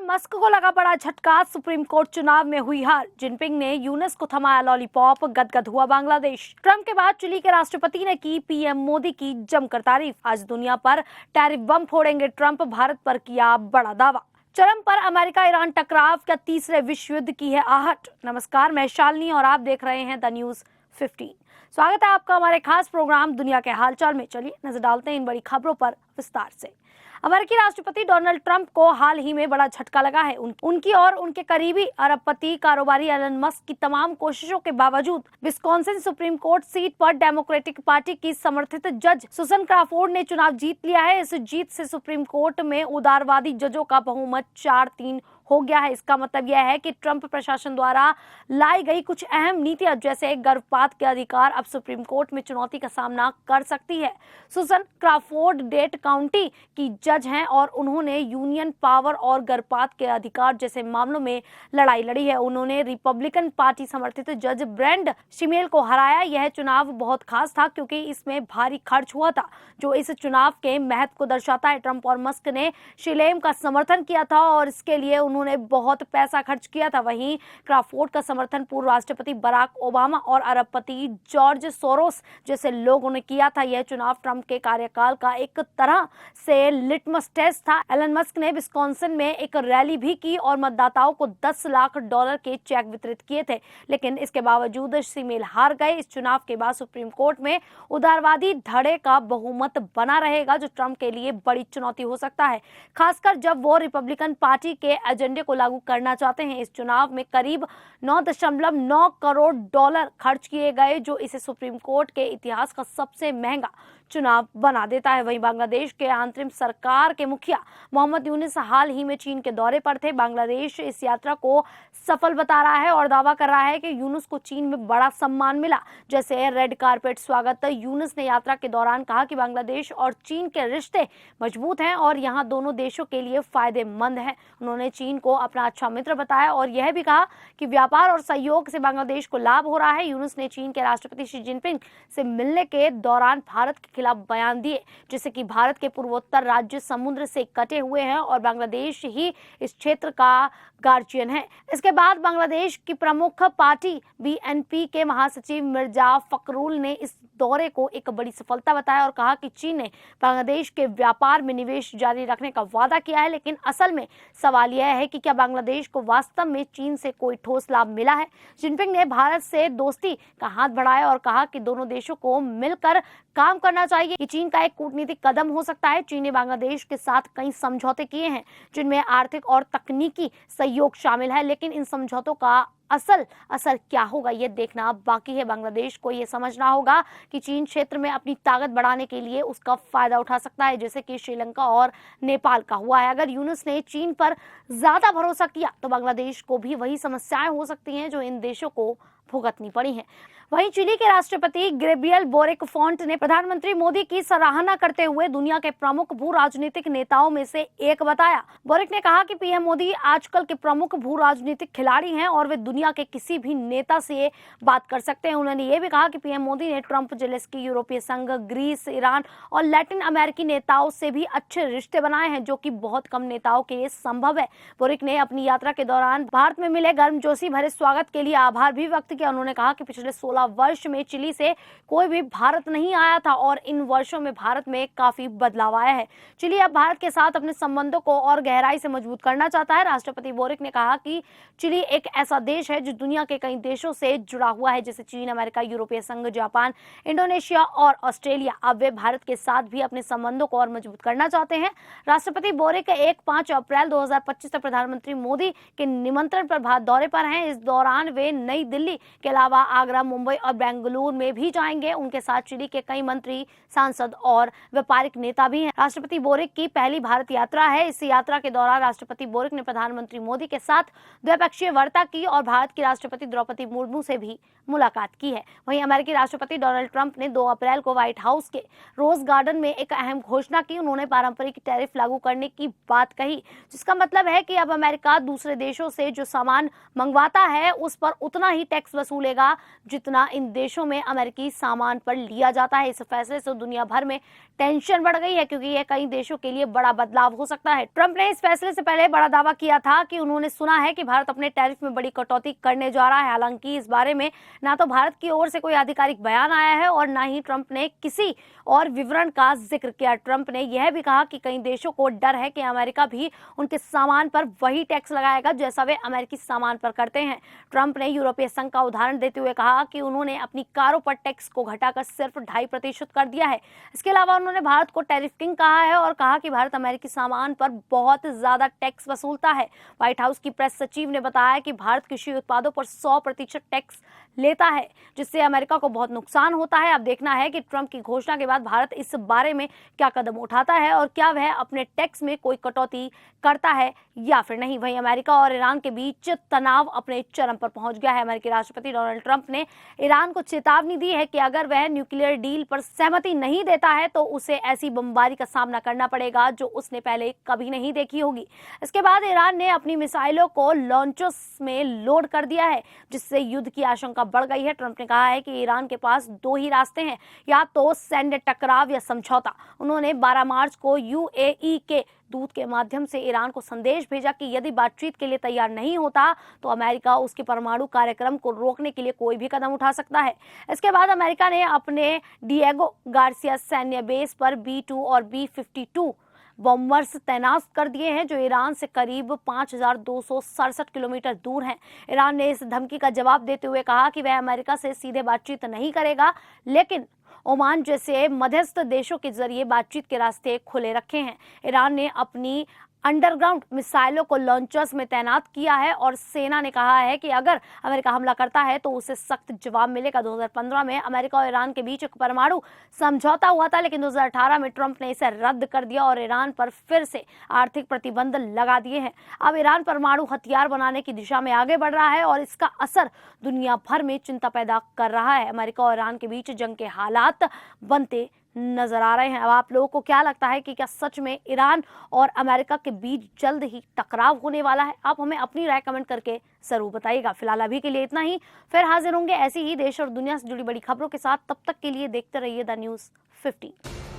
Musk को लगा बड़ा झटका, सुप्रीम कोर्ट चुनाव में हुई हार। जिनपिंग ने यूनुस को थमाया लॉलीपॉप, गदगद हुआ बांग्लादेश। ट्रंप के बाद चिली के राष्ट्रपति ने की पीएम मोदी की जमकर तारीफ। आज दुनिया पर टैरिफ बम फोड़ेंगे ट्रंप, भारत पर किया बड़ा दावा। चरम पर अमेरिका ईरान टकराव का तीसरे विश्व युद्ध की है आहट। नमस्कार, मैं शालिनी और आप देख रहे हैं द न्यूज 15। स्वागत है आपका हमारे खास प्रोग्राम दुनिया के हालचाल में। चलिए नजर डालते हैं इन बड़ी खबरों पर विस्तार से। अमेरिकी राष्ट्रपति डोनाल्ड ट्रंप को हाल ही में बड़ा झटका लगा है। उनकी और उनके करीबी अरबपति कारोबारी एलन मस्क की तमाम कोशिशों के बावजूद विस्कॉन्सिन सुप्रीम कोर्ट सीट पर डेमोक्रेटिक पार्टी की समर्थित जज सुसन क्रॉफोर्ड ने चुनाव जीत लिया है। इस जीत से सुप्रीम कोर्ट में उदारवादी जजों का बहुमत 4-3 हो गया है। इसका मतलब यह है कि ट्रंप प्रशासन द्वारा लाई गई कुछ अहम नीतियां जैसे गर्भपात के अधिकार अब सुप्रीम कोर्ट में चुनौती का सामना कर सकती है। सुसन क्रॉफोर्ड डेट काउंटी की जज हैं और उन्होंने यूनियन पावर और गर्भपात के अधिकार जैसे मामलों में लड़ाई लड़ी है। उन्होंने रिपब्लिकन पार्टी समर्थित जज ब्रेंड शिमेल को हराया। यह चुनाव बहुत खास था क्योंकि इसमें भारी खर्च हुआ था, जो इस चुनाव के महत्व को दर्शाता है। ट्रंप और मस्क ने शिलेम का समर्थन किया था और इसके लिए उन्होंने बहुत पैसा खर्च किया था। वहीं क्रॉफोर्ड का समर्थन पूर्व राष्ट्रपति बराक ओबामा और अरबपति जॉर्ज सोरोस जैसे लोगों ने किया था। यह चुनाव ट्रंप के कार्यकाल का एक तरह से लिटमस टेस्ट था। एलन मस्क ने विस्कॉन्सिन में एक रैली भी की और मतदाताओं को $10 लाख के चेक वितरित किए थे, लेकिन इसके बावजूद शिमेल हार गए। इस चुनाव के बाद सुप्रीम कोर्ट में उदारवादी धड़े का बहुमत बना रहेगा, जो ट्रंप के लिए बड़ी चुनौती हो सकता है, खासकर जब वो रिपब्लिकन पार्टी के एजेंडे को लागू करना चाहते हैं। इस चुनाव में करीब $9.9 करोड़ खर्च किए गए, जो इसे सुप्रीम कोर्ट के इतिहास का सबसे महंगा चुनाव बना देता है। वहीं बांग्लादेश के अंतरिम सरकार के मुखिया मोहम्मद यूनुस हाल ही में चीन के दौरे पर थे। बांग्लादेश इस यात्रा को सफल बता रहा है और दावा कर रहा है कि यूनुस को चीन में बड़ा सम्मान मिला, जैसे रेड कारपेट स्वागत। यूनुस ने यात्रा के दौरान कहा कि बांग्लादेश और चीन के रिश्ते मजबूत हैं और यहाँ दोनों देशों के लिए फायदेमंद हैं। उन्होंने चीन को अपना अच्छा मित्र बताया और यह भी कहा कि व्यापार और सहयोग से बांग्लादेश को लाभ हो रहा है। यूनुस ने चीन के राष्ट्रपति शी जिनपिंग से मिलने के दौरान भारत के खिलाफ बयान दिए, जैसे कि भारत के पूर्वोत्तर राज्य समुद्र से कटे हुए हैं और बांग्लादेश ही इस क्षेत्र का गार्जियन है। इसके बाद बांग्लादेश की प्रमुख पार्टी बीएनपी के महासचिव मिर्जा फखरुल ने इस दौरे को एक बड़ी सफलता बताया और कहा कि चीन ने बांग्लादेश के व्यापार में निवेश जारी रखने का वादा किया है, लेकिन असल में सवाल यह है कि क्या बांग्लादेश को वास्तव में चीन से कोई ठोस लाभ मिला है। जिनपिंग ने भारत से दोस्ती का हाथ बढ़ाया और कहा कि दोनों देशों को मिलकर काम करना चाहिए। कि चीन का एक कूटनीतिक कदम हो सकता है। चीन ने बांग्लादेश के साथ कई समझौते किए हैं, जिनमें आर्थिक और तकनीकी सहयोग शामिल है, लेकिन इन समझौतों का असल असर क्या होगा ये देखना बाकी है। बांग्लादेश को ये समझना होगा कि चीन क्षेत्र में अपनी ताकत बढ़ाने के लिए उसका फायदा उठा सकता है, जैसे कि श्रीलंका और नेपाल का हुआ है। अगर यूनुस ने चीन पर ज्यादा भरोसा किया तो बांग्लादेश को भी वही समस्याएं हो सकती हैं जो इन देशों को भुगतनी पड़ी हैं। वहीं चिली के राष्ट्रपति गैब्रियल बोरिक फोंट ने प्रधानमंत्री मोदी की सराहना करते हुए दुनिया के प्रमुख भू राजनीतिक नेताओं में से एक बताया। बोरिक ने कहा कि पीएम मोदी आजकल के प्रमुख भू राजनीतिक खिलाड़ी हैं और वे दुनिया के किसी भी नेता से बात कर सकते हैं। उन्होंने ये भी कहा कि पीएम मोदी ने ट्रंप, जेलेंस्की, यूरोपीय संघ, ग्रीस, ईरान और लैटिन अमेरिकी नेताओं से भी अच्छे रिश्ते बनाए हैं, जो कि बहुत कम नेताओं के लिए संभव है। बोरिक ने अपनी यात्रा के दौरान भारत में मिले गर्मजोशी भरे स्वागत के लिए आभार भी व्यक्त किया। उन्होंने कहा कि पिछले 16 वर्ष में चिली से कोई भी भारत नहीं आया था और इन वर्षों में भारत में काफी बदलाव आया है। चिली अब भारत के साथ अपने संबंधों को और गहराई से मजबूत करना चाहता है। राष्ट्रपति बोरिक ने कहा कि चिली एक ऐसा देश है जो दुनिया के कई देशों से जुड़ा हुआ है, जैसे चीन, अमेरिका, यूरोपीय संघ, जापान, इंडोनेशिया और ऑस्ट्रेलिया। अब वे भारत के साथ भी अपने संबंधों को और मजबूत करना चाहते हैं। राष्ट्रपति बोरिक 5 अप्रैल 2025 तक प्रधानमंत्री मोदी के निमंत्रण पर भारत दौरे पर हैं। इस दौरान वे नई दिल्ली के अलावा आगरा, मुंबई और बेंगलुरु में भी जाएंगे। उनके साथ चिली के कई मंत्री, सांसद और व्यापारिक नेता भी हैं। राष्ट्रपति बोरिक की पहली भारत यात्रा है। इस यात्रा के दौरान राष्ट्रपति बोरिक ने प्रधानमंत्री मोदी के साथ द्विपक्षीय वार्ता की और भारत की राष्ट्रपति द्रौपदी मुर्मू से भी मुलाकात की है। वहीं अमेरिकी राष्ट्रपति डोनाल्ड ट्रंप ने 2 अप्रैल को व्हाइट हाउस के रोज गार्डन में एक अहम घोषणा की। उन्होंने पारंपरिक टैरिफ लागू करने की बात कही, जिसका मतलब है कि अब अमेरिका दूसरे देशों से जो सामान मंगवाता है उस पर उतना ही टैक्स वसूलेगा जितना गुना इन देशों में अमेरिकी सामान पर लिया जाता है। इस फैसले से दुनिया भर में टेंशन बढ़ गई है, क्योंकि यह कई देशों के लिए बड़ा बदलाव हो सकता है। ट्रंप ने इस फैसले से पहले बड़ा दावा किया था कि उन्होंने सुना है कि भारत अपने टैरिफ में बड़ी कटौती करने जा रहा है। हालांकि इस बारे में ना तो भारत की ओर से कोई आधिकारिक बयान आया है और ना ही ट्रंप ने किसी और विवरण का जिक्र किया। ट्रंप ने यह भी कहा कि कई देशों को डर है कि अमेरिका भी उनके सामान पर वही टैक्स लगाएगा जैसा वे अमेरिकी सामान पर करते हैं। ट्रंप ने यूरोपीय संघ का उदाहरण देते हुए कहा कि उन्होंने अपनी कारों पर टैक्स को घटाकर सिर्फ 2.5% कर दिया है। इसके अलावा उन्होंने भारत को टैरिफ किंग कहा है और कहा कि भारत अमेरिकी सामान पर बहुत ज्यादा टैक्स वसूलता है। व्हाइट हाउस की प्रेस सचिव ने बताया कि भारत कृषि उत्पादों पर 100% टैक्स लेता है, जिससे अमेरिका को बहुत नुकसान होता है। अब देखना है कि ट्रंप की घोषणा के बाद भारत इस बारे में क्या कदम उठाता है और क्या वह अपने टैक्स में कोई कटौती करता है या फिर नहीं। वहीं अमेरिका और ईरान के बीच तनाव अपने चरम पर पहुंच गया है। अमेरिकी राष्ट्रपति डोनाल्ड ट्रंप ने ईरान को चेतावनी दी है कि अगर वह न्यूक्लियर डील पर सहमति नहीं देता है तो उसे ऐसी बमबारी का सामना करना पड़ेगा जो उसने पहले कभी नहीं देखी होगी। इसके बाद ईरान ने अपनी मिसाइलों को लॉन्चर्स में लोड कर दिया है, जिससे युद्ध की आशंका बढ़ गई है। ट्रंप ने कहा है कि ईरान के पास दो ही रास्ते हैं, या तो सैन्य टकराव या समझौता। उन्होंने 12 मार्च को यूएई के दूत के माध्यम से ईरान को संदेश भेजा कि यदि बातचीत के लिए तैयार नहीं होता तो अमेरिका उसके परमाणु कार्यक्रम को रोकने के लिए कोई भी कदम उठा सकता है। इसके बाद अमेरिका ने अपने डिएगो गार्सिया सैन्य बेस पर B-2 और B-52 बॉम्बर्स तैनात कर दिए हैं, जो ईरान से करीब 5,267 किलोमीटर दूर हैं। ईरान ने इस धमकी का जवाब देते हुए कहा कि वह अमेरिका से सीधे बातचीत नहीं करेगा, लेकिन ओमान जैसे मध्यस्थ देशों के जरिए बातचीत के रास्ते खुले रखे हैं। ईरान ने अपनी अंडरग्राउंड मिसाइलों को लॉन्चर्स में तैनात किया है और सेना ने कहा है कि अगर अमेरिका हमला करता है तो उसे सख्त जवाब मिलेगा। 2015 में अमेरिका और ईरान के बीच एक परमाणु समझौता हुआ था, लेकिन 2018 में ट्रंप ने इसे रद्द कर दिया और ईरान पर फिर से आर्थिक प्रतिबंध लगा दिए हैं। अब ईरान परमाणु हथियार बनाने की दिशा में आगे बढ़ रहा है और इसका असर दुनिया भर में चिंता पैदा कर रहा है। अमेरिका और ईरान के बीच जंग के हालात बनते नजर आ रहे हैं। अब आप लोगों को क्या लगता है कि क्या सच में ईरान और अमेरिका के बीच जल्द ही टकराव होने वाला है? आप हमें अपनी राय कमेंट करके जरूर बताइएगा। फिलहाल अभी के लिए इतना ही, फिर हाजिर होंगे ऐसी ही देश और दुनिया से जुड़ी बड़ी खबरों के साथ। तब तक के लिए देखते रहिए द न्यूज़ 15।